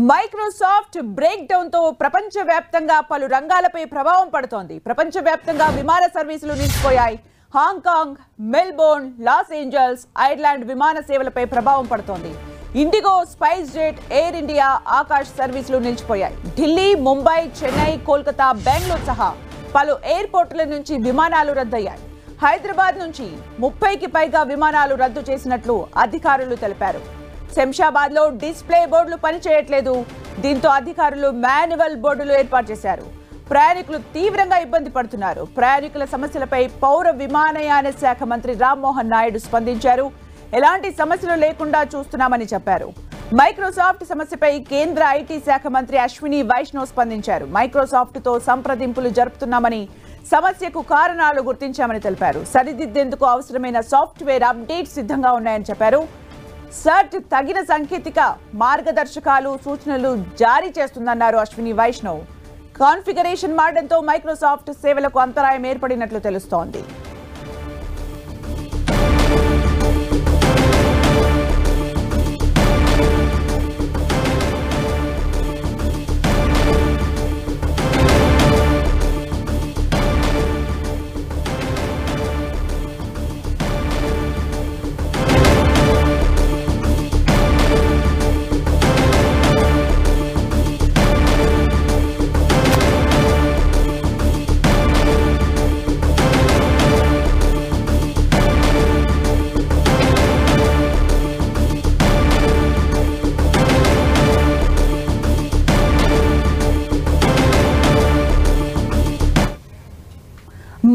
Microsoft break down తో ప్రపంచవ్యాప్తంగా పలు రంగాలపై ప్రభావం పడుతోంది. ప్రపంచవ్యాప్తంగా విమాన సర్వీసులు నిలిచిపోయాయి. Hong Kong, Melbourne, Los Angeles, Ireland విమాన సేవలపై ప్రభావం పడుతోంది. IndiGo, spice jet, air India Akash సర్వీసులు నిలిచిపోయాయి. ఢిల్లీ, ముంబై, చెన్నై, కోల్కతా, బెంగళూరు సహా పలు ఎయిర్పోర్టుల నుంచి విమానాలు రద్దయ్యాయి. హైదరాబాద్ నుంచి 30కి పైగా విమానాలు రద్దు చేసినట్లు అధికారులు తెలిపారు. శంషాబాద్ లో డిస్ప్లే బోర్డులు పనిచేయట్లేదు. దీంతో అధికారులు మాన్యువల్ బోర్డులు ఏర్పాటు చేశారు. ప్రయాణికులు తీవ్రంగా ఇబ్బంది పడుతున్నారు. ప్రయాణికుల సమస్యలపై పౌర విమానయాన శాఖ మంత్రి రామ్మోహన్ నాయుడు స్పందించారు. ఎలాంటి సమస్యలు లేకుండా చూస్తున్నామని చెప్పారు. మైక్రోసాఫ్ట్ సమస్యపై కేంద్ర ఐటీ శాఖ మంత్రి అశ్విని వైష్ణవ్ స్పందించారు. మైక్రోసాఫ్ట్ తో సంప్రదింపులు జరుపుతున్నామని, సమస్యకు కారణాలు గుర్తించామని తెలిపారు. సరిదిద్దేందుకు అవసరమైన సాఫ్ట్వేర్ అప్డేట్స్ సిద్ధంగా ఉన్నాయని చెప్పారు. సర్ట్ తగిన సాంకేతిక మార్గదర్శకాలు, సూచనలు జారీ చేస్తుందన్నారు అశ్విని వైష్ణవ్. కాన్ఫిగరేషన్ మారడంతో మైక్రోసాఫ్ట్ సేవలకు అంతరాయం ఏర్పడినట్లు తెలుస్తోంది.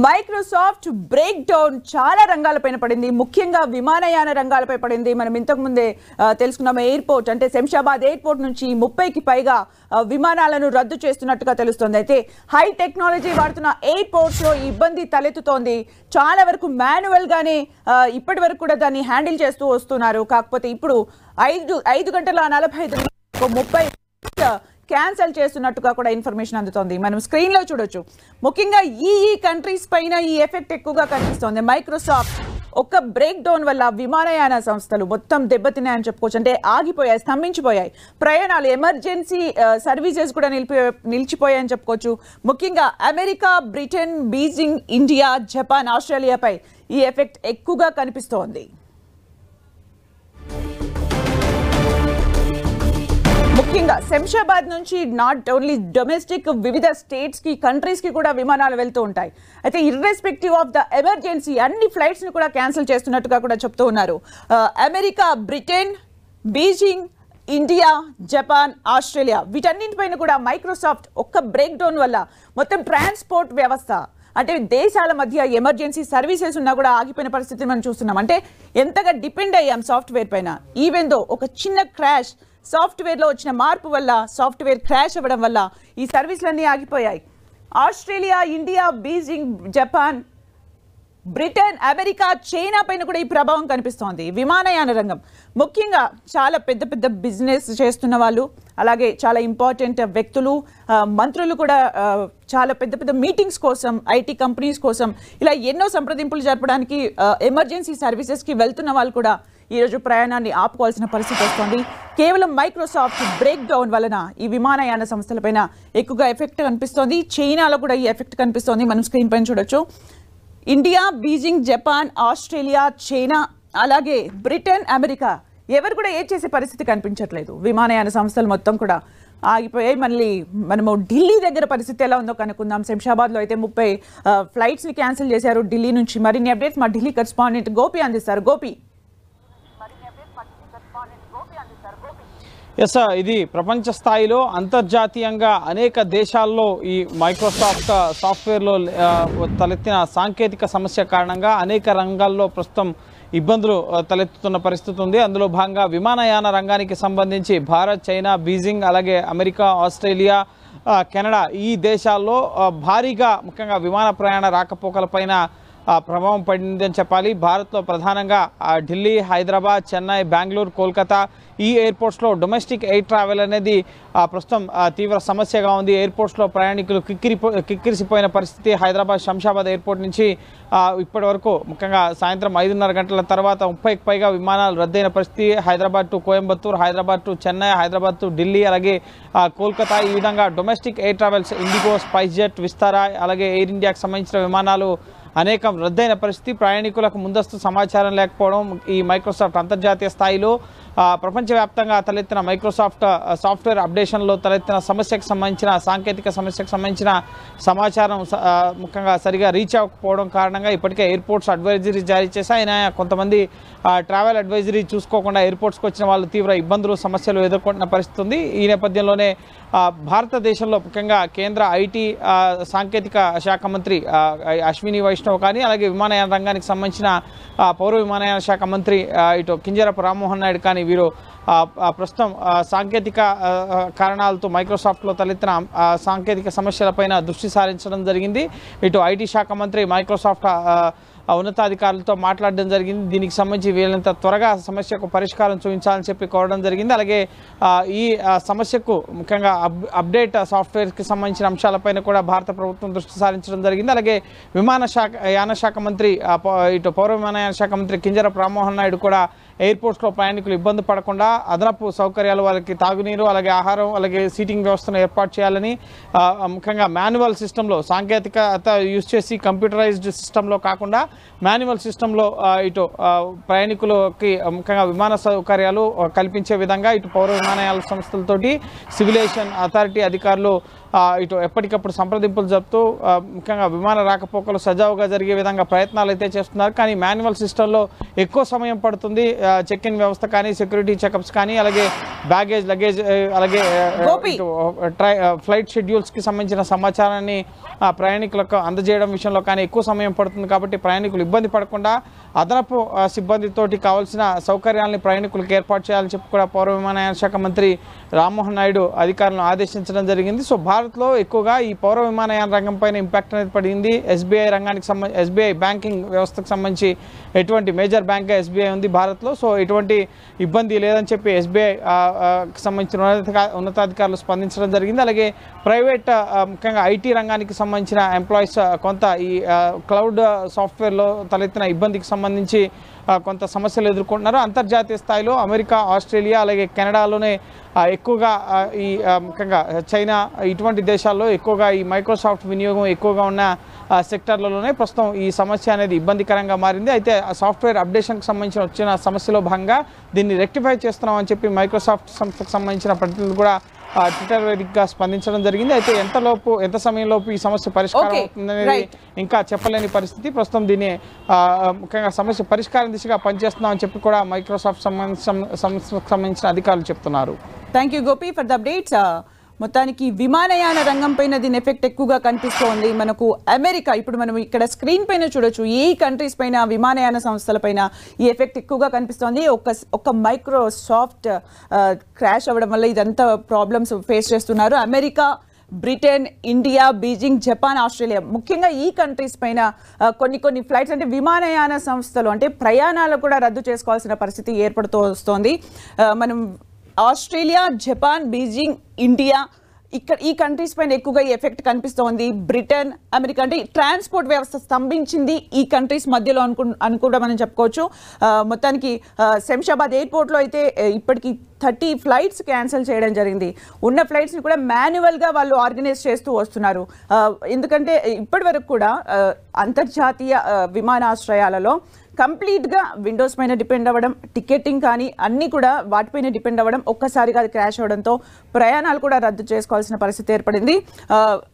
మైక్రోసాఫ్ట్ బ్రేక్ డౌన్ చాలా రంగాలపైన పడింది. ముఖ్యంగా విమానయాన రంగాలపై పడింది. మనం ఇంతకు ముందే తెలుసుకున్నాం. ఎయిర్పోర్ట్ అంటే శంషాబాద్ ఎయిర్పోర్ట్ నుంచి 30కి పైగా విమానాలను రద్దు చేస్తున్నట్టుగా తెలుస్తోంది. అయితే హై టెక్నాలజీ వాడుతున్న ఎయిర్పోర్ట్స్ లో ఇబ్బంది తలెత్తుతోంది. చాలా వరకు మాన్యువల్ గానే ఇప్పటి వరకు కూడా దాన్ని హ్యాండిల్ చేస్తూ వస్తున్నారు. కాకపోతే ఇప్పుడు 5 గంటల 45 నిమిషాలకు 30 క్యాన్సల్ చేస్తున్నట్టుగా కూడా ఇన్ఫర్మేషన్ అందుతోంది. మనం స్క్రీన్ లో చూడొచ్చు. ముఖ్యంగా ఈ కంట్రీస్ పైన ఈ ఎఫెక్ట్ ఎక్కువగా కనిపిస్తోంది. మైక్రోసాఫ్ట్ ఒక బ్రేక్ డౌన్ వల్ల విమానయాన సంస్థలు మొత్తం దెబ్బతిన్నాయని చెప్పుకోవచ్చు. అంటే ఆగిపోయాయి, స్తంభించిపోయాయి. ప్రయాణాలు, ఎమర్జెన్సీ సర్వీసెస్ కూడా నిలిచిపోయాయని చెప్పుకోవచ్చు. ముఖ్యంగా America, Britain, Beijing, India, Japan, ఆస్ట్రేలియాపై ఈ ఎఫెక్ట్ ఎక్కువగా కనిపిస్తోంది. ముఖ్యంగా శంషాబాద్ నుంచి నాట్ ఓన్లీ డొమెస్టిక్, వివిధ స్టేట్స్ కి, కంట్రీస్ కి కూడా విమానాలు వెళ్తూ ఉంటాయి. అయితే ఇర్రెస్పెక్టివ్ ఆఫ్ ద ఎమర్జెన్సీ అన్ని ఫ్లైట్స్ ని కూడా క్యాన్సిల్ చేస్తున్నట్టుగా కూడా చెప్తూ ఉన్నారు. America, Britain, Beijing, India, Japan, Australia వీటన్నింటిపైన కూడా మైక్రోసాఫ్ట్ ఒక్క బ్రేక్ డౌన్ వల్ల మొత్తం ట్రాన్స్పోర్ట్ వ్యవస్థ, అంటే దేశాల మధ్య ఎమర్జెన్సీ సర్వీసెస్ ఉన్నా కూడా ఆగిపోయిన పరిస్థితిని మనం చూస్తున్నాం. అంటే ఎంతగా డిపెండ్ అయ్యాం సాఫ్ట్వేర్ పైన. ఈవెన్ దో ఒక చిన్న క్రాష్, సాఫ్ట్వేర్లో వచ్చిన మార్పు వల్ల, సాఫ్ట్వేర్ క్రాష్ అవ్వడం వల్ల ఈ సర్వీసులన్నీ ఆగిపోయాయి. Australia, India, Beijing, Japan, Britain, America, China పైన కూడా ఈ ప్రభావం కనిపిస్తోంది. విమానయాన రంగం ముఖ్యంగా చాలా పెద్ద పెద్ద బిజినెస్ చేస్తున్న వాళ్ళు, అలాగే చాలా ఇంపార్టెంట్ వ్యక్తులు, మంత్రులు కూడా చాలా పెద్ద పెద్ద మీటింగ్స్ కోసం, ఐటీ కంపెనీస్ కోసం ఇలా ఎన్నో సంప్రదింపులు జరపడానికి ఎమర్జెన్సీ సర్వీసెస్కి వెళ్తున్న వాళ్ళు కూడా ఈరోజు ప్రయాణాన్ని ఆపుకోవాల్సిన పరిస్థితి వస్తుంది. కేవలం మైక్రోసాఫ్ట్ బ్రేక్ డౌన్ వలన ఈ విమానయాన సంస్థలపైన ఎక్కువగా ఎఫెక్ట్ కనిపిస్తోంది. చైనాలో కూడా ఈ ఎఫెక్ట్ కనిపిస్తోంది. మనం స్క్రీన్ పైన చూడొచ్చు. India, Beijing, Japan, Australia, China, అలాగే బ్రిటన్, అమెరికా ఎవరు కూడా ఏం చేసే పరిస్థితి కనిపించట్లేదు. విమానయాన సంస్థలు మొత్తం కూడా ఆగిపోయాయి. మళ్ళీ మనము ఢిల్లీ దగ్గర పరిస్థితి ఎలా ఉందో కనుక్కుందాం. శంషాబాద్లో అయితే 30 ఫ్లైట్స్ని క్యాన్సిల్ చేశారు. ఢిల్లీ నుంచి మరిన్ని అప్డేట్స్ మా ఢిల్లీ కరెస్పాండెంట్ గోపి అందిస్తారు. గోపి. ఎస్, ఇది ప్రపంచ స్థాయిలో అంతర్జాతీయంగా అనేక దేశాల్లో ఈ మైక్రోసాఫ్ట్ సాఫ్ట్వేర్లో తలెత్తిన సాంకేతిక సమస్య కారణంగా అనేక రంగాల్లో ప్రస్తుతం ఇబ్బందులు తలెత్తుతున్న పరిస్థితి ఉంది. అందులో భాగంగా విమానయాన రంగానికి సంబంధించి భారత్, చైనా, బీజింగ్, అలాగే అమెరికా, ఆస్ట్రేలియా, కెనడా ఈ దేశాల్లో భారీగా ముఖ్యంగా విమాన ప్రయాణ రాకపోకలపైన ప్రభావం పడిందని చెప్పాలి. భారత్లో ప్రధానంగా ఢిల్లీ, హైదరాబాద్, చెన్నై, బెంగళూరు, కోల్కతా ఈ ఎయిర్పోర్ట్స్లో డొమెస్టిక్ ఎయిర్ ట్రావెల్ అనేది ప్రస్తుతం తీవ్ర సమస్యగా ఉంది. ఎయిర్పోర్ట్స్లో ప్రయాణికులు కిక్కిరిసిపోయిన పరిస్థితి. హైదరాబాద్ శంషాబాద్ ఎయిర్పోర్ట్ నుంచి ఇప్పటి వరకు ముఖ్యంగా సాయంత్రం 5:30 గంటల తర్వాత 30కి పైగా విమానాలు రద్దయిన పరిస్థితి. Hyderabad to Coimbatore, Hyderabad to Chennai, Hyderabad to Delhi, అలాగే కోల్కతా ఈ విధంగా domestic air travels IndiGo, spice jet, Vistara అలాగే ఎయిర్ ఇండియాకు సంబంధించిన విమానాలు అనేకం రద్దయిన పరిస్థితి. ప్రయాణికులకు ముందస్తు సమాచారం లేకపోవడం, ఈ మైక్రోసాఫ్ట్ అంతర్జాతీయ స్థాయిలో ప్రపంచవ్యాప్తంగా తలెత్తిన మైక్రోసాఫ్ట్ సాఫ్ట్వేర్ అప్డేషన్లో తలెత్తిన సమస్యకు సంబంధించిన సాంకేతిక సమస్యకు సంబంధించిన సమాచారం ముఖ్యంగా సరిగా రీచ్ అవ్వకపోవడం కారణంగా ఇప్పటికే ఎయిర్పోర్ట్స్ అడ్వైజరీ జారీ చేశాయి. కొంతమంది ట్రావెల్ అడ్వైజరీ చూసుకోకుండా ఎయిర్పోర్ట్స్కి వచ్చిన వాళ్ళు తీవ్ర ఇబ్బందులు, సమస్యలు ఎదుర్కొంటున్న పరిస్థితి ఉంది. ఈ నేపథ్యంలోనే భారతదేశంలో ముఖ్యంగా కేంద్ర ఐటీ సాంకేతిక శాఖ మంత్రి అశ్విని వైష్ణవ్ కానీ, అలాగే విమానయాన రంగానికి సంబంధించిన పౌర విమానయాన శాఖ మంత్రి ఇటు కింజరపు రామ్మోహన్ నాయుడు కానీ వీరు ప్రస్తుతం సాంకేతిక కారణాలతో మైక్రోసాఫ్ట్లో తలెత్తిన సాంకేతిక సమస్యలపైన దృష్టి సారించడం జరిగింది. ఇటు ఐటీ శాఖ మంత్రి మైక్రోసాఫ్ట్ ఉన్నతాధికారులతో మాట్లాడడం జరిగింది. దీనికి సంబంధించి వీళ్ళంత త్వరగా సమస్యకు పరిష్కారం చూపించాలని చెప్పి కోరడం జరిగింది. అలాగే ఈ సమస్యకు ముఖ్యంగా అప్డేట్ సాఫ్ట్వేర్కి సంబంధించిన అంశాలపైన కూడా భారత ప్రభుత్వం దృష్టి సారించడం జరిగింది. అలాగే యాన శాఖ మంత్రి ఇటు పౌర విమానయాన శాఖ మంత్రి కింజరపు రామ్మోహన్ నాయుడు కూడా ఎయిర్పోర్ట్స్లో ప్రయాణికులు ఇబ్బంది పడకుండా అదనపు సౌకర్యాలు, వాళ్ళకి తాగునీరు, అలాగే ఆహారం, అలాగే సీటింగ్ వ్యవస్థను ఏర్పాటు చేయాలని ముఖ్యంగా మాన్యువల్ సిస్టంలో సాంకేతికత యూజ్ చేసి కంప్యూటరైజ్డ్ సిస్టంలో కాకుండా మాన్యువల్ సిస్టంలో ఇటు ప్రయాణికులకి ముఖ్యంగా విమాన సౌకర్యాలు కల్పించే విధంగా ఇటు పౌర విమానయాల సంస్థలతోటి సివిలేషన్ అథారిటీ అధికారులు ఇటు ఎప్పటికప్పుడు సంప్రదింపులు జరుపుతూ ముఖ్యంగా విమాన రాకపోకలు సజావుగా జరిగే విధంగా ప్రయత్నాలు అయితే చేస్తున్నారు. కానీ మాన్యువల్ సిస్టంలో ఎక్కువ సమయం పడుతుంది. చెక్ ఇన్ వ్యవస్థ కానీ, సెక్యూరిటీ చెకప్స్ కానీ, అలాగే బ్యాగేజ్, లగేజ్, అలాగే ఫ్లైట్ షెడ్యూల్స్కి సంబంధించిన సమాచారాన్ని ప్రయాణికులకు అందజేయడం విషయంలో కానీ ఎక్కువ సమయం పడుతుంది. కాబట్టి ప్రయాణికులు ఇబ్బంది పడకుండా అదనపు సిబ్బందితోటి కావాల్సిన సౌకర్యాలని ప్రయాణికులకు ఏర్పాటు చేయాలని చెప్పి కూడా పౌర విమానయాన శాఖ మంత్రి రామ్మోహన్ నాయుడు అధికారులను ఆదేశించడం జరిగింది. సో భారత్లో ఎక్కువగా ఈ పౌర విమానయాన రంగం పైన ఇంపాక్ట్ అనేది పడింది. ఎస్బీఐ రంగానికి సంబంధించి, ఎస్బీఐ బ్యాంకింగ్ వ్యవస్థకు సంబంధించి ఎటువంటి మేజర్ బ్యాంక్ ఎస్బీఐ ఉంది భారత్లో. సో ఎటువంటి ఇబ్బంది లేదని చెప్పి ఎస్బీఐకి సంబంధించిన ఉన్నతాధికారులు స్పందించడం జరిగింది. అలాగే ప్రైవేట్ ముఖ్యంగా ఐటీ రంగానికి సంబంధించిన ఎంప్లాయీస్ కొంత ఈ క్లౌడ్ సాఫ్ట్వేర్లో తలెత్తిన ఇబ్బందికి సంబంధించి కొంత సమస్యలు ఎదుర్కొంటున్నారు. అంతర్జాతీయ స్థాయిలో అమెరికా, ఆస్ట్రేలియా, అలాగే కెనడాలోనే ఎక్కువగా ఈ ముఖ్యంగా చైనా ఇటువంటి దేశాల్లో ఎక్కువగా ఈ మైక్రోసాఫ్ట్ వినియోగం ఎక్కువగా ఉన్న సెక్టర్లలోనే ప్రస్తుతం ఈ సమస్య అనేది ఇబ్బందికరంగా మారింది. అయితే ఆ సాఫ్ట్వేర్ అప్డేషన్కి సంబంధించిన వచ్చిన సమస్యలో భాగంగా దీన్ని రెక్టిఫై చేస్తున్నామని చెప్పి మైక్రోసాఫ్ట్ సంస్థకు సంబంధించిన ప్రతినిధులు కూడా ట్విట్టర్ వేదికగా స్పందించడం జరిగింది. అయితే ఎంత సమయంలోపు ఈ సమస్య పరిష్కారం అవుతుందనేది ఇంకా చెప్పలేని పరిస్థితి. ప్రస్తుతం దీన్ని ముఖ్యంగా సమస్య పరిష్కారం దిశగా పనిచేస్తున్నామని చెప్పి కూడా మైక్రోసాఫ్ట్ సంస్థకు సంబంధించిన అధికారులు చెప్తున్నారు. Thank you Gopi for the updates. మొత్తానికి విమానయాన రంగం పైన దీని ఎఫెక్ట్ ఎక్కువగా కనిపిస్తోంది. మనకు అమెరికా, ఇప్పుడు మనం ఇక్కడ స్క్రీన్ పైన చూడొచ్చు, ఏ కంట్రీస్ పైన విమానయాన సంస్థల పైన ఈ ఎఫెక్ట్ ఎక్కువగా కనిపిస్తోంది. ఒక మైక్రోసాఫ్ట్ క్రాష్ అవ్వడం వల్ల ఇదంతా ప్రాబ్లమ్స్ ఫేస్ చేస్తున్నారు. America, Britain, India, Beijing, Japan, Australia, ముఖ్యంగా ఈ కంట్రీస్ పైన కొన్ని ఫ్లైట్స్ అంటే విమానయాన సంస్థలు అంటే ప్రయాణాలు కూడా రద్దు చేసుకోవాల్సిన పరిస్థితి ఏర్పడుతూ వస్తోంది. మనం ఆస్ట్రేలియా, జపాన్, బీజింగ్, ఇండియా ఇక్కడ ఈ కంట్రీస్ పైన ఎక్కువగా ఈ ఎఫెక్ట్ కనిపిస్తోంది. బ్రిటన్, అమెరికా అంటే ట్రాన్స్పోర్ట్ వ్యవస్థ స్తంభించింది ఈ కంట్రీస్ మధ్యలో అని కూడా మనం చెప్పుకోవచ్చు. మొత్తానికి శంషాబాద్ ఎయిర్పోర్ట్లో అయితే ఇప్పటికీ 30 ఫ్లైట్స్ క్యాన్సిల్ చేయడం జరిగింది. ఉన్న ఫ్లైట్స్ని కూడా మాన్యువల్గా వాళ్ళు ఆర్గనైజ్ చేస్తూ వస్తున్నారు. ఎందుకంటే ఇప్పటి వరకు కూడా అంతర్జాతీయ విమానాశ్రయాలలో కంప్లీట్గా విండోస్ పైన డిపెండ్ అవ్వడం, టికెటింగ్ కానీ అన్నీ కూడా వాటిపైన డిపెండ్ అవ్వడం, ఒక్కసారిగా అది క్రాష్ అవ్వడంతో ప్రయాణాలు కూడా రద్దు చేసుకోవాల్సిన పరిస్థితి ఏర్పడింది.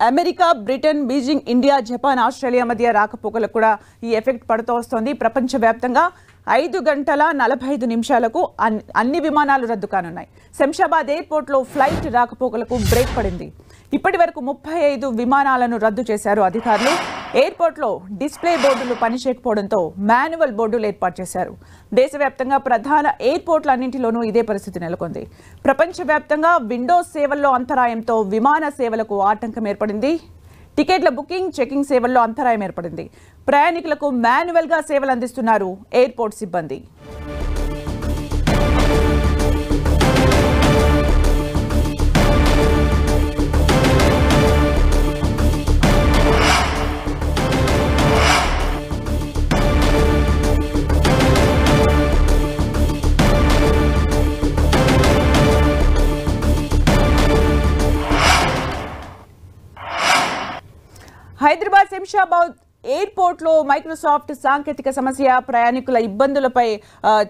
America, Britain, Beijing, India, Japan, Australia మధ్య రాకపోకలకు కూడా ఈ ఎఫెక్ట్ పడుతూ వస్తుంది. ప్రపంచవ్యాప్తంగా 5 గంటల 45 నిమిషాలకు అన్ని విమానాలు రద్దు కానున్నాయి. శంషాబాద్ ఎయిర్పోర్ట్లో ఫ్లైట్ రాకపోకలకు బ్రేక్ పడింది. ఇప్పటి వరకు 35 విమానాలను రద్దు చేశారు అధికారులు. ఎయిర్పోర్ట్లో డిస్ప్లే బోర్డులు పనిచేయకపోవడంతో మాన్యువల్ బోర్డులు ఏర్పాటు చేశారు. దేశవ్యాప్తంగా ప్రధాన ఎయిర్పోర్ట్లన్నింటిలోనూ ఇదే పరిస్థితి నెలకొంది. ప్రపంచవ్యాప్తంగా విండోస్ సేవల్లో అంతరాయంతో విమాన సేవలకు ఆటంకం ఏర్పడింది. టికెట్ల బుకింగ్, చెకింగ్ సేవల్లో అంతరాయం ఏర్పడింది. ప్రయాణికులకు మాన్యువల్గా సేవలు అందిస్తున్నారు ఎయిర్పోర్ట్ సిబ్బంది. హైదరాబాద్ శంషాబాద్ ఎయిర్పోర్ట్లో మైక్రోసాఫ్ట్ సాంకేతిక సమస్య ప్రయాణికుల ఇబ్బందులపై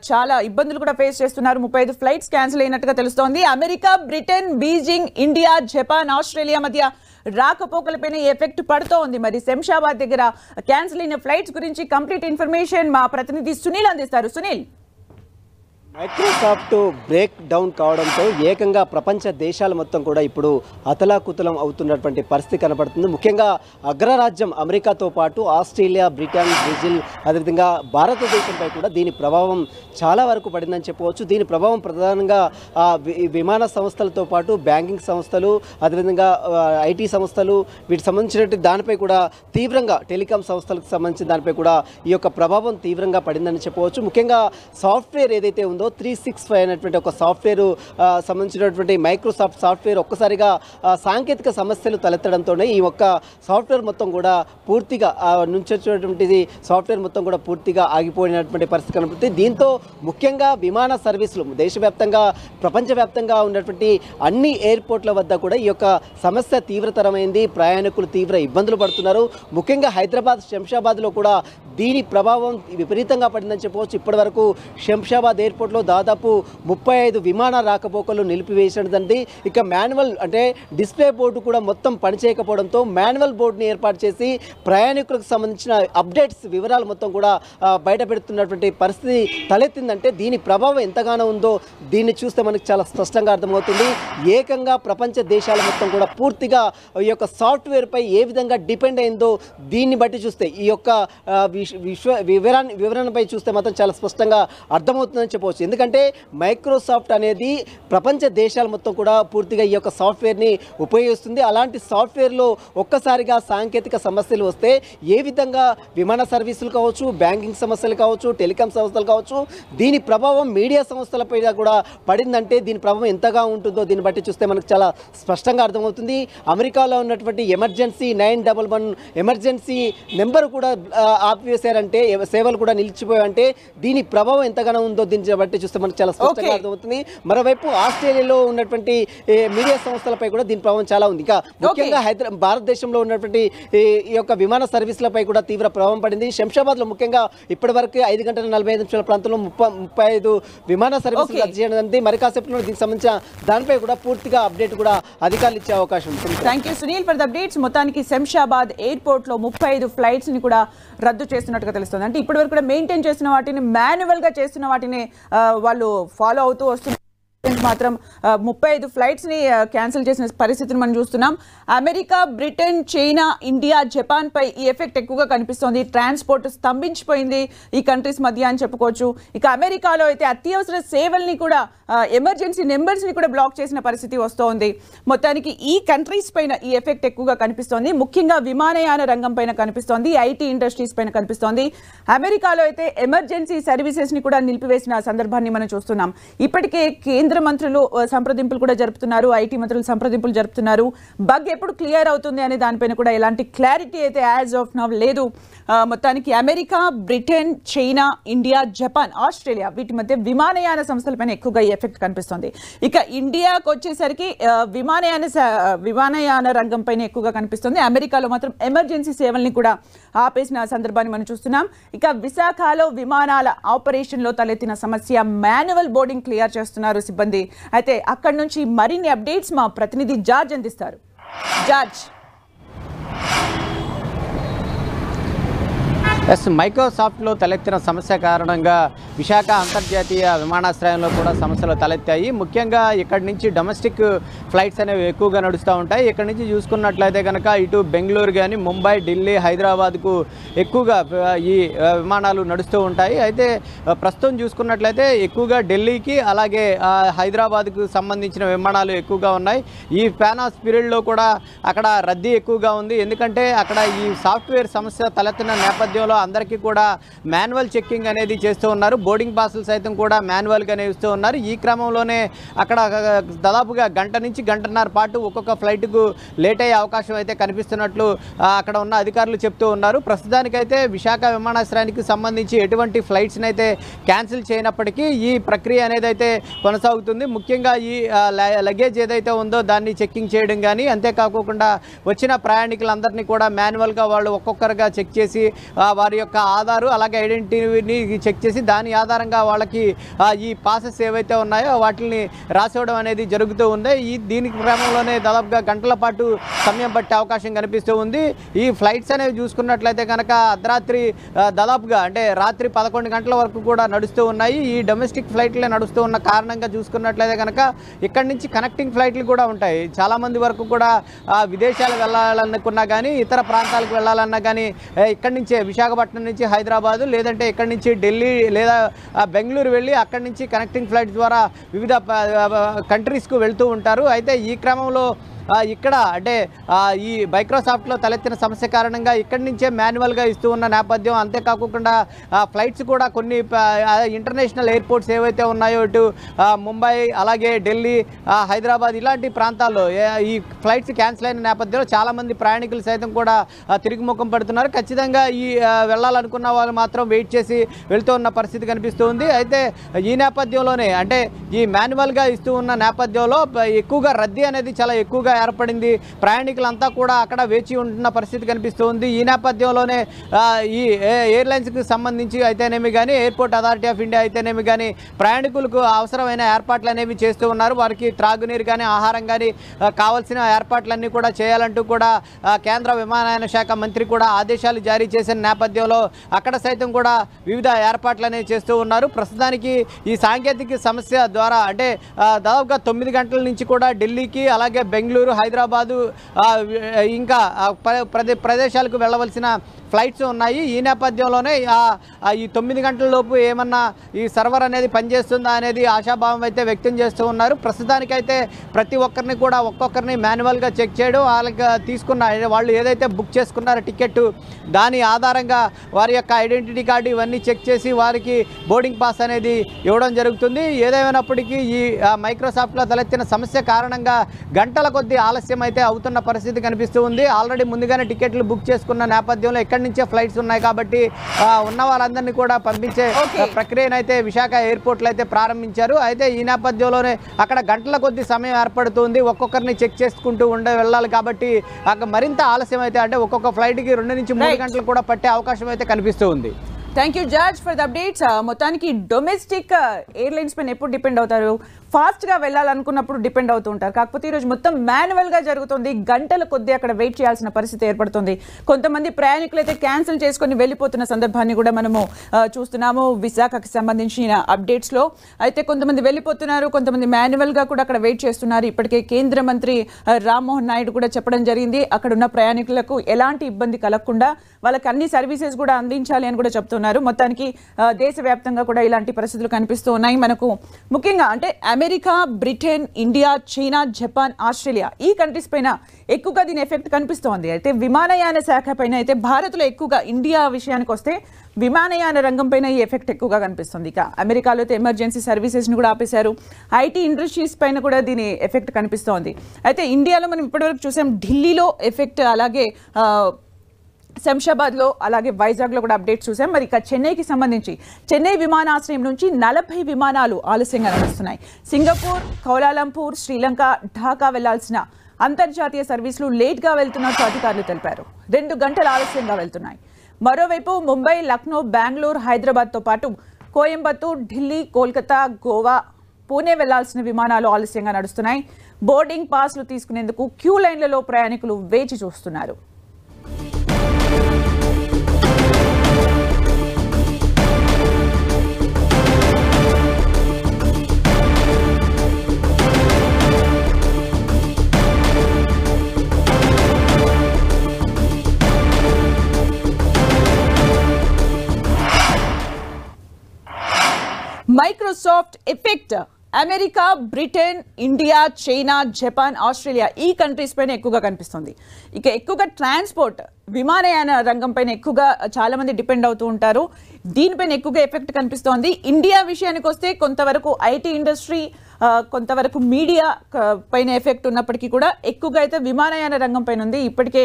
చాలా ఇబ్బందులు కూడా ఫేస్ చేస్తున్నారు. 35 ఫ్లైట్స్ క్యాన్సిల్ అయినట్టుగా తెలుస్తోంది. America, Britain, Beijing, India, Japan, Australia మధ్య రాకపోకలపైన ఎఫెక్ట్ పడుతోంది. మరి శంషాబాద్ దగ్గర క్యాన్సిల్ అయిన ఫ్లైట్స్ గురించి కంప్లీట్ ఇన్ఫర్మేషన్ మా ప్రతినిధి సునీల్ అందిస్తారు. సునీల్, మైక్రోసాఫ్ట్ బ్రేక్ డౌన్ కావడంతో ఏకంగా ప్రపంచ దేశాలు మొత్తం కూడా ఇప్పుడు అతలాకుతలం అవుతున్నటువంటి పరిస్థితి కనబడుతుంది. ముఖ్యంగా అగ్రరాజ్యం అమెరికాతో పాటు ఆస్ట్రేలియా, బ్రిటన్, బ్రెజిల్, అదేవిధంగా భారతదేశంపై కూడా దీని ప్రభావం చాలా వరకు పడిందని చెప్పవచ్చు. దీని ప్రభావం ప్రధానంగా విమాన సంస్థలతో పాటు బ్యాంకింగ్ సంస్థలు, అదేవిధంగా ఐటీ సంస్థలు, వీటికి సంబంధించినటువంటి దానిపై కూడా తీవ్రంగా, టెలికాం సంస్థలకు సంబంధించిన దానిపై కూడా ఈ యొక్క ప్రభావం తీవ్రంగా పడిందని చెప్పవచ్చు. ముఖ్యంగా సాఫ్ట్వేర్ ఏదైతే ఉందో 365 అనేటువంటి ఒక సాఫ్ట్వేర్ సంబంధించినటువంటి మైక్రోసాఫ్ట్ సాఫ్ట్వేర్ ఒక్కసారిగా సాంకేతిక సమస్యలు తలెత్తడంతోనే ఈ ఒక్క సాఫ్ట్వేర్ మొత్తం కూడా పూర్తిగా నుంచి వచ్చినటువంటి సాఫ్ట్వేర్ మొత్తం కూడా పూర్తిగా ఆగిపోయినటువంటి పరిస్థితి కనబడుతుంది. దీంతో ముఖ్యంగా విమాన సర్వీసులు దేశవ్యాప్తంగా, ప్రపంచవ్యాప్తంగా ఉన్నటువంటి అన్ని ఎయిర్పోర్ట్ల వద్ద కూడా ఈ యొక్క సమస్య తీవ్రతరమైంది. ప్రయాణికులు తీవ్ర ఇబ్బందులు పడుతున్నారు. ముఖ్యంగా హైదరాబాద్, శంషాబాద్లో కూడా దీని ప్రభావం విపరీతంగా పడిందని చెప్పవచ్చు. ఇప్పటి వరకు శంషాబాద్ ఎయిర్పోర్ట్లో దాదాపు 35 విమాన రాకపోకలు నిలిపివేసినదండి. ఇక మాన్యువల్ అంటే డిస్ప్లే బోర్డు కూడా మొత్తం పనిచేయకపోవడంతో మాన్యువల్ బోర్డుని ఏర్పాటు చేసి ప్రయాణికులకు సంబంధించిన అప్డేట్స్, వివరాలు మొత్తం కూడా బయట పెడుతున్నటువంటి పరిస్థితి తలెత్తిందంటే దీని ప్రభావం ఎంతగానో ఉందో దీన్ని చూస్తే మనకు చాలా స్పష్టంగా అర్థమవుతుంది. ఏకంగా ప్రపంచ దేశాల మొత్తం కూడా పూర్తిగా ఈ యొక్క సాఫ్ట్వేర్పై ఏ విధంగా డిపెండ్ అయిందో దీన్ని బట్టి చూస్తే, ఈ యొక్క వివరణపై చూస్తే మాత్రం చాలా స్పష్టంగా అర్థమవుతుందని చెప్పవచ్చు. ఎందుకంటే మైక్రోసాఫ్ట్ అనేది ప్రపంచ దేశాలు మొత్తం కూడా పూర్తిగా ఈ యొక్క సాఫ్ట్వేర్ని ఉపయోగిస్తుంది. అలాంటి సాఫ్ట్వేర్లో ఒక్కసారిగా సాంకేతిక సమస్యలు వస్తే ఏ విధంగా విమాన సర్వీసులు కావచ్చు, బ్యాంకింగ్ సమస్యలు కావచ్చు, టెలికాం సంస్థలు కావచ్చు, దీని ప్రభావం మీడియా సంస్థలపై కూడా పడిందంటే దీని ప్రభావం ఎంతగా ఉంటుందో దీన్ని బట్టి చూస్తే మనకు చాలా స్పష్టంగా అర్థమవుతుంది. అమెరికాలో ఉన్నటువంటి ఎమర్జెన్సీ 911 ఎమర్జెన్సీ నెంబర్ కూడా ఆపివేశారంటే, సేవలు కూడా నిలిచిపోయాయంటే దీని ప్రభావం ఎంతగానో ఉందో దీన్ని బట్టి చూస్తే మనకు చాలా స్పష్టంగా అర్థమవుతుంది. మరోవైపు ఆస్ట్రేలియాలో ఉన్నటువంటి మీడియా సంస్థలపై కూడా దీని ప్రభావం చాలా ఉంది. ఇంకా ముఖ్యంగా భారతదేశంలో ఉన్నటువంటి ఈ యొక్క విమాన సర్వీసులపై కూడా తీవ్ర ప్రభావం పడింది. శంషాబాద్లో ముఖ్యంగా ఇప్పటి వరకు 5 గంటల 45 నిమిషాల ప్రాంతంలో 35 విమాన సర్వీసులు రద్దు చేయడం. మరి కాసేపట్లో దీనికి సంబంధించిన దానిపై కూడా పూర్తిగా అప్డేట్ కూడా అధికారులు ఇచ్చే అవకాశం ఉంది. Thank you Sunil for the updates. మొత్తానికి శంషాబాద్ ఎయిర్పోర్ట్లో 35 ఫ్లైట్స్ ని కూడా రద్దు చేస్తున్నట్టుగా తెలుస్తుంది. అంటే ఇప్పటి వరకు కూడా మెయింటైన్ చేస్తున్న వాటిని, మాన్యువల్ గా చేస్తున్న వాటిని వాళ్ళు ఫాలో అవుతూ వస్తున్నారు. మాత్రం 35 ఫ్లైట్స్ ని క్యాన్సిల్ చేసిన పరిస్థితిని మనం చూస్తున్నాం. America, Britain, China, India, Japan పై ఈ ఎఫెక్ట్ ఎక్కువగా కనిపిస్తోంది. ట్రాన్స్పోర్ట్ స్తంభించిపోయింది ఈ కంట్రీస్ మధ్య అని చెప్పుకోవచ్చు. ఇక అమెరికాలో అయితే అత్యవసర సేవల్ని కూడా, ఎమర్జెన్సీ నెంబర్స్ ని కూడా బ్లాక్ చేసిన పరిస్థితి వస్తోంది. మొత్తానికి ఈ కంట్రీస్ పైన ఈ ఎఫెక్ట్ ఎక్కువగా కనిపిస్తోంది. ముఖ్యంగా విమానయాన రంగం పైన కనిపిస్తోంది, ఐటీ ఇండస్ట్రీస్ పైన కనిపిస్తోంది. అమెరికాలో అయితే ఎమర్జెన్సీ సర్వీసెస్ ని కూడా నిలిపివేసిన సందర్భాన్ని మనం చూస్తున్నాం. ఇప్పటికే కేంద్ర మంత్రులు సంప్రదింపులు కూడా జరుపుతున్నారు, ఐటీ మంత్రులు సంప్రదింపులు జరుపుతున్నారు. బగ్ ఎప్పుడు క్లియర్ అవుతుంది అనే దానిపైన కూడా ఎలాంటి క్లారిటీ అయితే యాజ్ ఆఫ్ నౌ లేదు. మొత్తానికి America, Britain, China, India, Japan, Australia వీటి మధ్య విమానయాన సంస్థలపైన ఎక్కువగా ఈ ఎఫెక్ట్ కనిపిస్తుంది. ఇక ఇండియాకు వచ్చేసరికి విమానయాన రంగం పైన ఎక్కువగా కనిపిస్తుంది. అమెరికాలో మాత్రం ఎమర్జెన్సీ సేవల్ని కూడా ఆపేసిన సందర్భాన్ని మనం చూస్తున్నాం. ఇక విశాఖలో విమానాల ఆపరేషన్ లో తలెత్తిన సమస్య, మాన్యువల్ బోర్డింగ్ క్లియర్ చేస్తున్నారు సిబ్బంది. అయితే అక్కడి నుంచి మరిన్ని అప్డేట్స్ మా ప్రతినిధి జార్జ్ అందిస్తారు. జార్జ్. మైక్రోసాఫ్ట్లో తలెత్తిన సమస్య కారణంగా విశాఖ అంతర్జాతీయ విమానాశ్రయంలో కూడా సమస్యలు తలెత్తాయి. ముఖ్యంగా ఇక్కడి నుంచి డొమెస్టిక్ ఫ్లైట్స్ అనేవి ఎక్కువగా నడుస్తూ ఉంటాయి. ఇక్కడి నుంచి చూసుకున్నట్లయితే కనుక ఇటు బెంగళూరు కానీ ముంబై, ఢిల్లీ, హైదరాబాద్కు ఎక్కువగా ఈ విమానాలు నడుస్తూ ఉంటాయి. అయితే ప్రస్తుతం చూసుకున్నట్లయితే ఎక్కువగా ఢిల్లీకి అలాగే హైదరాబాద్కు సంబంధించిన విమానాలు ఎక్కువగా ఉన్నాయి. ఈ ప్యానాస్ పీరియడ్లో కూడా అక్కడ రద్దీ ఎక్కువగా ఉంది. ఎందుకంటే అక్కడ ఈ సాఫ్ట్వేర్ సమస్య తలెత్తిన నేపథ్యంలో అందరికీ కూడా మాన్యువల్ చెక్కింగ్ అనేది చేస్తూ ఉన్నారు. బోర్డింగ్ పాసులు సైతం కూడా మాన్యువల్గానే ఇస్తూ ఉన్నారు. ఈ క్రమంలోనే అక్కడ దాదాపుగా గంట నుంచి గంటన్నర పాటు ఒక్కొక్క ఫ్లైట్కు లేట్ అయ్యే అవకాశం అయితే కనిపిస్తున్నట్లు అక్కడ ఉన్న అధికారులు చెప్తూ ఉన్నారు. ప్రస్తుతానికైతే విశాఖ విమానాశ్రయానికి సంబంధించి ఎటువంటి ఫ్లైట్స్ని అయితే క్యాన్సిల్ చేయనప్పటికీ ఈ ప్రక్రియ అనేది అయితే కొనసాగుతుంది. ముఖ్యంగా ఈ లగేజ్ ఏదైతే ఉందో దాన్ని చెక్కింగ్ చేయడం కానీ, అంతేకాకుండా వచ్చిన ప్రయాణికులందరినీ కూడా మాన్యువల్గా వాళ్ళు ఒక్కొక్కరుగా చెక్ చేసి వారి యొక్క ఆధారు అలాగే ఐడెంటిటీని చెక్ చేసి దాని ఆధారంగా వాళ్ళకి ఈ పాసెస్ ఏవైతే ఉన్నాయో వాటిని రాసివ్వడం అనేది జరుగుతూ ఉంది. దీనికి క్రమంలోనే దాదాపుగా గంటల పాటు సమయం పట్టే అవకాశం కనిపిస్తూ ఉంది. ఈ ఫ్లైట్స్ అనేవి చూసుకున్నట్లయితే కనుక అర్ధరాత్రి దాదాపుగా అంటే రాత్రి 11 గంటల వరకు కూడా నడుస్తూ ఉన్నాయి. ఈ డొమెస్టిక్ ఫ్లైట్లే నడుస్తూ ఉన్న కారణంగా చూసుకున్నట్లయితే కనుక ఇక్కడి నుంచి కనెక్టింగ్ ఫ్లైట్లు కూడా ఉంటాయి. చాలామంది వరకు కూడా విదేశాలు వెళ్ళాలనుకున్నా కానీ, ఇతర ప్రాంతాలకు వెళ్ళాలన్నా కానీ ఇక్కడి నుంచే విశాఖపట్నం నుంచి హైదరాబాదు లేదంటే ఇక్కడి నుంచి ఢిల్లీ లేదా బెంగళూరు వెళ్ళి అక్కడి నుంచి కనెక్టింగ్ ఫ్లైట్ ద్వారా వివిధ కంట్రీస్కు వెళ్తూ ఉంటారు. అయితే ఈ క్రమంలో ఇక్కడ అంటే ఈ మైక్రోసాఫ్ట్లో తలెత్తిన సమస్య కారణంగా ఇక్కడి నుంచే మాన్యువల్గా ఇస్తూ ఉన్న నేపథ్యం. అంతేకాకుండా ఫ్లైట్స్ కూడా కొన్ని ఇంటర్నేషనల్ ఎయిర్పోర్ట్స్ ఏవైతే ఉన్నాయో ఇటు ముంబై అలాగే ఢిల్లీ, హైదరాబాద్ ఇలాంటి ప్రాంతాల్లో ఈ ఫ్లైట్స్ క్యాన్సిల్ అయిన నేపథ్యంలో చాలామంది ప్రయాణికులు సైతం కూడా తిరుగుముఖం పడుతున్నారు. ఖచ్చితంగా ఈ వెళ్ళాలనుకున్న వాళ్ళు మాత్రం వెయిట్ చేసి వెళ్తూ ఉన్న పరిస్థితి కనిపిస్తుంది. అయితే ఈ నేపథ్యంలోనే అంటే ఈ మాన్యువల్గా ఇస్తూ ఉన్న నేపథ్యంలో ఎక్కువగా రద్దీ అనేది చాలా ఎక్కువగా ఏర్పడింది. ప్రయాణికులంతా కూడా అక్కడ వేచి ఉంటున్న పరిస్థితి కనిపిస్తుంది. ఈ నేపథ్యంలోనే ఈ ఎయిర్లైన్స్కి సంబంధించి అయితేనేమి కానీ, ఎయిర్పోర్ట్ అథారిటీ ఆఫ్ ఇండియా అయితేనేమి కానీ ప్రయాణికులకు అవసరమైన ఏర్పాట్లు అనేవి చేస్తూ ఉన్నారు. వారికి త్రాగునీరు కానీ, ఆహారం కానీ కావాల్సిన ఏర్పాట్లన్నీ కూడా చేయాలంటూ కూడా కేంద్ర విమానయాన శాఖ మంత్రి కూడా ఆదేశాలు జారీ చేసిన నేపథ్యంలో అక్కడ సైతం కూడా వివిధ ఏర్పాట్లు అనేవి చేస్తూ ఉన్నారు. ప్రస్తుతానికి ఈ సాంకేతిక సమస్య ద్వారా అంటే దాదాపుగా 9 గంటల నుంచి కూడా ఢిల్లీకి అలాగే బెంగళూరు, హైదరాబాదు ఇంకా ప్రదేశాలకు వెళ్ళవలసిన ఫ్లైట్స్ ఉన్నాయి. ఈ నేపథ్యంలోనే ఈ 9 గంటల లోపు ఏమన్నా ఈ సర్వర్ అనేది పనిచేస్తుందా అనేది ఆశాభావం అయితే వ్యక్తం చేస్తూ ఉన్నారు. ప్రస్తుతానికైతే ప్రతి ఒక్కరిని కూడా ఒక్కొక్కరిని మాన్యువల్గా చెక్ చేయడం, వాళ్ళకి తీసుకున్న వాళ్ళు ఏదైతే బుక్ చేసుకున్నారో టికెట్ దాని ఆధారంగా వారి యొక్క ఐడెంటిటీ కార్డు ఇవన్నీ చెక్ చేసి వారికి బోర్డింగ్ పాస్ అనేది ఇవ్వడం జరుగుతుంది. ఏదేమైనప్పటికీ ఈ మైక్రోసాఫ్ట్లో తలెత్తిన సమస్య కారణంగా గంటల కొద్దీ ఆలస్యం అయితే అవుతున్న పరిస్థితి కనిపిస్తూ ఉంది. ఆల్రెడీ ముందుగానే టికెట్లు బుక్ చేసుకున్న నేపథ్యంలో ఇక్కడి నుంచే ఫ్లైట్స్ ఉన్నాయి కాబట్టి ఉన్న వాళ్ళందరినీ కూడా పంపించే ప్రక్రియనైతే విశాఖ ఎయిర్పోర్ట్లో అయితే ప్రారంభించారు. అయితే ఈ నేపథ్యంలోనే అక్కడ గంటల కొద్ది సమయం ఏర్పడుతుంది. ఒక్కొక్కరిని చెక్ చేసుకుంటూ వెళ్ళాలి కాబట్టి అక్కడ మరింత ఆలస్యం అయితే అంటే ఒక్కొక్క ఫ్లైట్కి 2 నుంచి 3 గంటలు కూడా పట్టే అవకాశం అయితే కనిపిస్తూ ఉంది. Thank you George for the updates. మొత్తానికి డొమెస్టిక్ ఎయిర్లైన్స్ పైన ఎప్పుడు డిపెండ్ అవుతారు? ఫాస్ట్గా వెళ్ళాలనుకున్నప్పుడు డిపెండ్ అవుతూ ఉంటారు. కాకపోతే ఈరోజు మొత్తం మాన్యువల్గా జరుగుతుంది. గంటల కొద్దీ అక్కడ వెయిట్ చేయాల్సిన పరిస్థితి ఏర్పడుతుంది. కొంతమంది ప్రయాణికులు అయితే క్యాన్సిల్ చేసుకొని వెళ్ళిపోతున్న సందర్భాన్ని కూడా మనము చూస్తున్నాము విశాఖకు సంబంధించిన అప్డేట్స్లో. అయితే కొంతమంది వెళ్ళిపోతున్నారు, కొంతమంది మాన్యువల్గా కూడా అక్కడ వెయిట్ చేస్తున్నారు. ఇప్పటికే కేంద్ర మంత్రి రామ్మోహన్ నాయుడు కూడా చెప్పడం జరిగింది అక్కడ ఉన్న ప్రయాణికులకు ఎలాంటి ఇబ్బంది కలగకుండా వాళ్ళకి అన్ని సర్వీసెస్ కూడా అందించాలి అని కూడా చెప్తున్నారు. మొత్తానికి దేశవ్యాప్తంగా కూడా ఇలాంటి పరిస్థితులు కనిపిస్తూ ఉన్నాయి మనకు. ముఖ్యంగా అంటే America, Britain, India, China, Japan, Australia ఈ కంట్రీస్ పైన ఎక్కువగా దీని ఎఫెక్ట్ కనిపిస్తోంది. అయితే విమానయాన శాఖ పైన అయితే భారత్లో ఎక్కువగా, ఇండియా విషయానికి వస్తే విమానయాన రంగం పైన ఈ ఎఫెక్ట్ ఎక్కువగా కనిపిస్తుంది. ఇక అమెరికాలో అయితే ఎమర్జెన్సీ సర్వీసెస్ని కూడా ఆపేశారు. ఐటీ ఇండస్ట్రీస్ పైన కూడా దీని ఎఫెక్ట్ కనిపిస్తోంది. అయితే ఇండియాలో మనం ఇప్పటివరకు చూసాం ఢిల్లీలో ఎఫెక్ట్, అలాగే శంషాబాద్లో అలాగే వైజాగ్లో కూడా అప్డేట్స్ చూసాం. మరి ఇక చెన్నైకి సంబంధించి చెన్నై విమానాశ్రయం నుంచి 40 విమానాలు ఆలస్యంగా నడుస్తున్నాయి. సింగపూర్, కౌలాలంపూర్, శ్రీలంక, ఢాకా వెళ్లాల్సిన అంతర్జాతీయ సర్వీసులు లేట్గా వెళ్తున్నట్టు అధికారులు తెలిపారు. 2 గంటల ఆలస్యంగా వెళ్తున్నాయి. మరోవైపు ముంబై, లక్నో, బెంగళూరు, హైదరాబాద్తో పాటు కోయంబత్తూర్, ఢిల్లీ, కోల్కతా, గోవా, పూణే వెళ్లాల్సిన విమానాలు ఆలస్యంగా నడుస్తున్నాయి. బోర్డింగ్ పాస్లు తీసుకునేందుకు క్యూ లైన్లలో ప్రయాణికులు వేచి చూస్తున్నారు. Microsoft effect America, Britain, India, China, Japan, Australia ఈ కంట్రీస్ పైన ఎక్కువగా కనిపిస్తుంది. ఇక ఎక్కువగా ట్రాన్స్పోర్ట్ విమానయాన రంగం పైన ఎక్కువగా చాలా మంది డిపెండ్ అవుతూ ఉంటారు. దీనిపైన ఎక్కువగా ఎఫెక్ట్ కనిపిస్తోంది. ఇండియా విషయానికి వస్తే కొంతవరకు ఐటీ ఇండస్ట్రీ, కొంతవరకు మీడియా పైన ఎఫెక్ట్ ఉన్నప్పటికీ కూడా ఎక్కువగా అయితే విమానయాన రంగం పైన ఉంది. ఇప్పటికే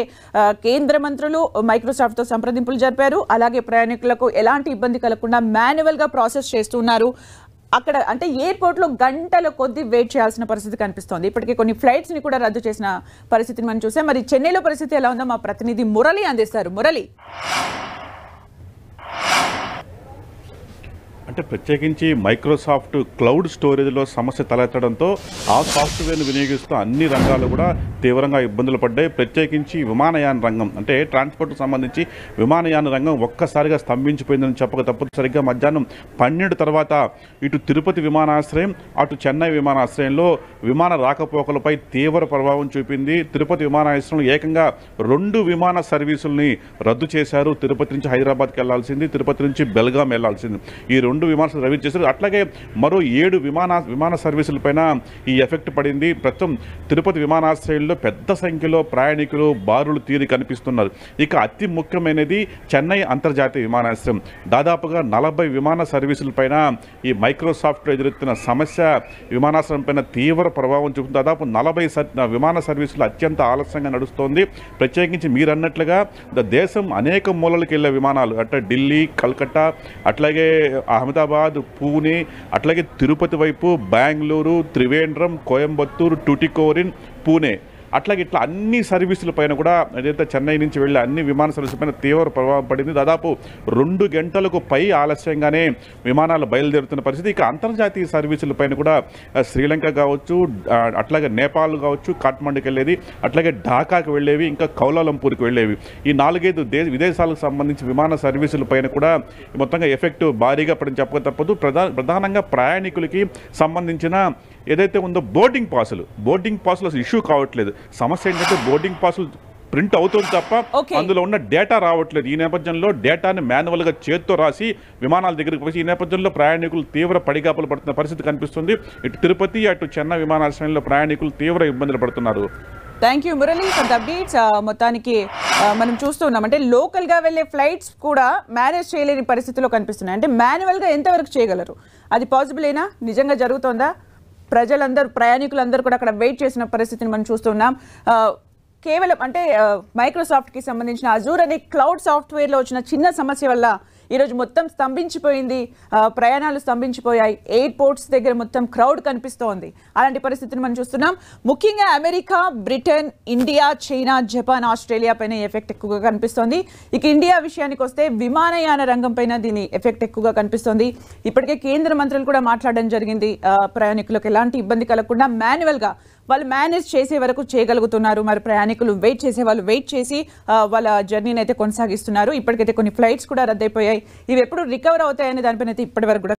కేంద్ర మంత్రులు మైక్రోసాఫ్ట్తో సంప్రదింపులు జరిపారు. అలాగే ప్రయాణికులకు ఎలాంటి ఇబ్బంది కలగకుండా మాన్యువల్గా ప్రాసెస్ చేస్తున్నారు. అక్కడ అంటే ఎయిర్పోర్ట్లో గంటల కొద్దీ వెయిట్ చేయాల్సిన పరిస్థితి కనిపిస్తోంది. ఇప్పటికే కొన్ని ఫ్లైట్స్ని కూడా రద్దు చేసిన పరిస్థితిని మనం చూసాం. మరి చెన్నైలో పరిస్థితి ఎలా ఉందో మా ప్రతినిధి మురళి అందిస్తారు. మురళి, అంటే ప్రత్యేకించి మైక్రోసాఫ్ట్ క్లౌడ్ స్టోరేజ్లో సమస్య తలెత్తడంతో ఆ సాఫ్ట్వేర్ను వినియోగిస్తూ అన్ని రంగాలు కూడా తీవ్రంగా ఇబ్బందులు పడ్డాయి. ప్రత్యేకించి విమానయాన రంగం, అంటే ట్రాన్స్పోర్ట్కు సంబంధించి విమానయాన రంగం ఒక్కసారిగా స్తంభించిపోయిందని చెప్పక తప్పదు. సరిగ్గా మధ్యాహ్నం 12 తర్వాత ఇటు తిరుపతి విమానాశ్రయం, అటు చెన్నై విమానాశ్రయంలో విమాన రాకపోకలపై తీవ్ర ప్రభావం చూపింది. తిరుపతి విమానాశ్రయంలో ఏకంగా 2 విమాన సర్వీసుల్ని రద్దు చేశారు. తిరుపతి నుంచి హైదరాబాద్కి వెళ్లాల్సింది, తిరుపతి నుంచి బెల్గాం వెళ్లాల్సింది. ఈ 2 విమానాలు రద్దు చేశారు. అట్లాగే మరో 7 విమాన సర్వీసులపైన ఈ ఎఫెక్ట్ పడింది. ప్రస్తుతం తిరుపతి విమానాశ్రయంలో పెద్ద సంఖ్యలో ప్రయాణికులు బారులు తీరి కనిపిస్తున్నారు. ఇక అతి ముఖ్యమైనది చెన్నై అంతర్జాతీయ విమానాశ్రయం. దాదాపుగా 40 విమాన సర్వీసులపైన ఈ మైక్రోసాఫ్ట్ ఎదురెత్తిన సమస్య విమానాశ్రయం పైన తీవ్ర ప్రభావం చూపుతుంది. దాదాపు 40 విమాన సర్వీసులు అత్యంత ఆలస్యంగా నడుస్తోంది. ప్రత్యేకించి మీరు అన్నట్లుగా దేశం అనేక మూలలకు వెళ్ళే విమానాలు, అంటే ఢిల్లీ, కల్కట్టా, అట్లాగే అహ్మదాబాద్, పూణే, అట్లాగే తిరుపతి వైపు, బెంగళూరు, త్రివేంద్రం, కోయంబత్తూరు, టుటికోరిన్, పూణే, అట్లాగే ఇట్లా అన్ని సర్వీసుల పైన కూడా ఏదైతే చెన్నై నుంచి వెళ్ళే అన్ని విమాన సర్వీసుల పైన తీవ్ర ప్రభావం పడింది. దాదాపు 2 గంటలకు పై ఆలస్యంగానే విమానాలు బయలుదేరుతున్న పరిస్థితి. ఇక అంతర్జాతీయ సర్వీసుల పైన కూడా శ్రీలంక కావచ్చు, అట్లాగే నేపాల్ కావచ్చు, కాఠ్మండుకి వెళ్ళేది, అట్లాగే ఢాకాకి వెళ్ళేవి, ఇంకా కౌలాలంపూర్కి వెళ్ళేవి. ఈ 4-5 విదేశాలకు సంబంధించి విమాన సర్వీసుల పైన కూడా మొత్తంగా ఎఫెక్ట్ భారీగా పడింది చెప్పక తప్పదు. ప్రధానంగా ప్రయాణికులకి సంబంధించిన ఏదైతే ఉందో బోర్డింగ్ పాసులు అసలు ఇష్యూ కావట్లేదు. సమస్య ఏంటంటే బోర్డింగ్ పాసులు ప్రింట్ అవుతుంది తప్ప అందులో ఉన్న డేటా రావట్లేదు. ఈ నేపథ్యంలో డేటాని మాన్యువల్గా చేత్తో రాసి విమానాల దగ్గరికి వచ్చి ఈ నేపథ్యంలో ప్రయాణికులు తీవ్ర పడిగాపులు పడుతున్న పరిస్థితి కనిపిస్తుంది. ఇటు తిరుపతి, అటు చెన్నై విమానాశ్రయంలో ప్రయాణికులు తీవ్ర ఇబ్బందులు పడుతున్నారు. Thank you Murali for the updates. మొత్తానికి మనం చూస్తున్నాం అంటే లోకల్గా వెళ్ళే ఫ్లైట్స్ కూడా మేనేజ్ చేయలేని పరిస్థితిలో కనిపిస్తున్నాయి. అంటే మాన్యువల్గా ఎంతవరకు చేయగలరు? అది పాసిబులేనా? నిజంగా జరుగుతోందా? ప్రయాణికులందరూ కూడా అక్కడ వెయిట్ చేసిన పరిస్థితిని మనం చూస్తున్నాం. కేవలం అంటే మైక్రోసాఫ్ట్కి సంబంధించిన అజూర్ అనే క్లౌడ్ సాఫ్ట్వేర్లో వచ్చిన చిన్న సమస్య వల్ల ఈరోజు మొత్తం స్తంభించిపోయింది. ప్రయాణాలు స్తంభించిపోయాయి. ఎయిర్పోర్ట్స్ దగ్గర మొత్తం క్రౌడ్ కనిపిస్తోంది. అలాంటి పరిస్థితిని మనం చూస్తున్నాం. ముఖ్యంగా America, Britain, India, China, Japan, Australia పైన ఎఫెక్ట్ ఎక్కువగా కనిపిస్తోంది. ఇక ఇండియా విషయానికి వస్తే విమానయాన రంగం పైన దీని ఎఫెక్ట్ ఎక్కువగా కనిపిస్తోంది. ఇప్పటికే కేంద్ర మంత్రులు కూడా మాట్లాడడం జరిగింది. ప్రయాణికులకు ఎలాంటి ఇబ్బంది కలగకుండా మాన్యువల్గా వాళ్ళు మేనేజ్ చేసే వరకు చేయగలుగుతున్నారు. మరి ప్రయాణికులు వెయిట్ చేసే వాళ్ళు వెయిట్ చేసి వాళ్ళ జర్నీని అయితే కొనసాగిస్తున్నారు. ఇప్పటికైతే కొన్ని ఫ్లైట్స్ కూడా రద్దయిపోయాయి. ఇవి ఎప్పుడు రికవర్ అవుతాయనే దానిపైన అయితే ఇప్పటి వరకు కూడా